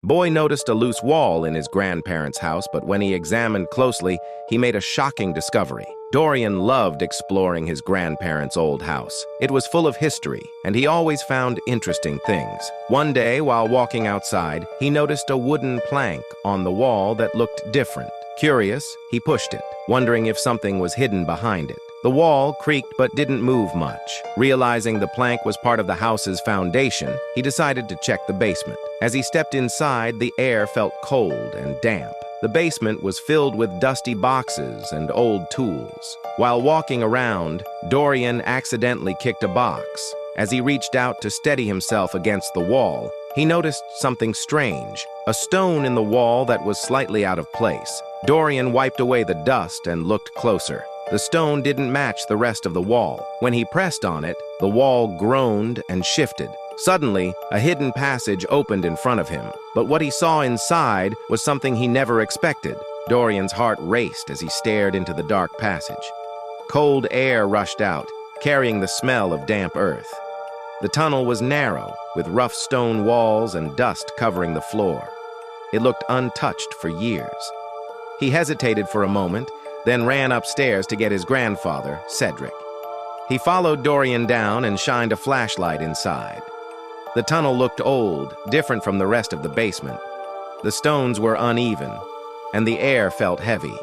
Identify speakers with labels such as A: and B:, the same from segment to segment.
A: Boy noticed a loose wall in his grandparents' house, but when he examined closely, he made a shocking discovery. Dorian loved exploring his grandparents' old house. It was full of history, and he always found interesting things. One day, while walking outside, he noticed a wooden plank on the wall that looked different. Curious, he pushed it, wondering if something was hidden behind it. The wall creaked but didn't move much. Realizing the plank was part of the house's foundation, he decided to check the basement. As he stepped inside, the air felt cold and damp. The basement was filled with dusty boxes and old tools. While walking around, Dorian accidentally kicked a box. As he reached out to steady himself against the wall, he noticed something strange, a stone in the wall that was slightly out of place. Dorian wiped away the dust and looked closer. The stone didn't match the rest of the wall. When he pressed on it, the wall groaned and shifted. Suddenly, a hidden passage opened in front of him, but what he saw inside was something he never expected. Dorian's heart raced as he stared into the dark passage. Cold air rushed out, carrying the smell of damp earth. The tunnel was narrow, with rough stone walls and dust covering the floor. It looked untouched for years. He hesitated for a moment, then ran upstairs to get his grandfather, Cedric. He followed Dorian down and shined a flashlight inside. The tunnel looked old, different from the rest of the basement. The stones were uneven, and the air felt heavy.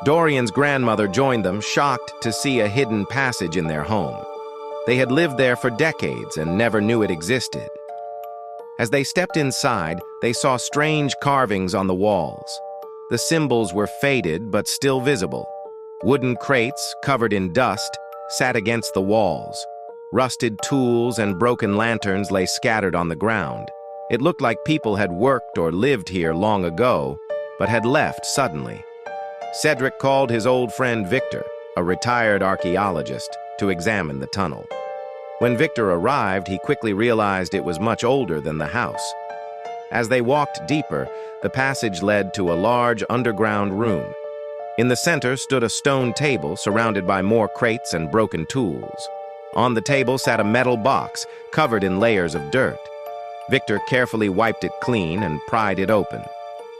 A: Dorian's grandmother joined them, shocked to see a hidden passage in their home. They had lived there for decades and never knew it existed. As they stepped inside, they saw strange carvings on the walls. The symbols were faded but still visible. Wooden crates, covered in dust, sat against the walls. Rusted tools and broken lanterns lay scattered on the ground. It looked like people had worked or lived here long ago, but had left suddenly. Cedric called his old friend Victor, a retired archaeologist, to examine the tunnel. When Victor arrived, he quickly realized it was much older than the house. As they walked deeper, the passage led to a large underground room. In the center stood a stone table surrounded by more crates and broken tools. On the table sat a metal box covered in layers of dirt. Victor carefully wiped it clean and pried it open.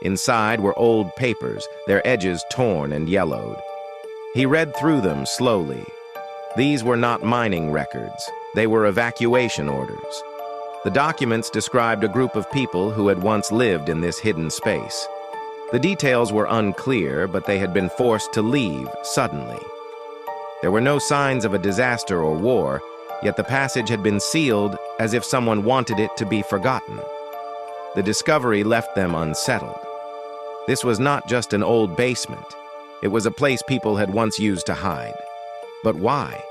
A: Inside were old papers, their edges torn and yellowed. He read through them slowly. These were not mining records. They were evacuation orders. The documents described a group of people who had once lived in this hidden space. The details were unclear, but they had been forced to leave suddenly. There were no signs of a disaster or war, yet the passage had been sealed as if someone wanted it to be forgotten. The discovery left them unsettled. This was not just an old basement. It was a place people had once used to hide. But why?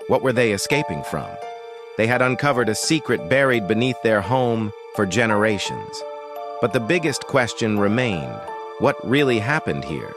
A: What were they escaping from? They had uncovered a secret buried beneath their home for generations. But the biggest question remained: what really happened here?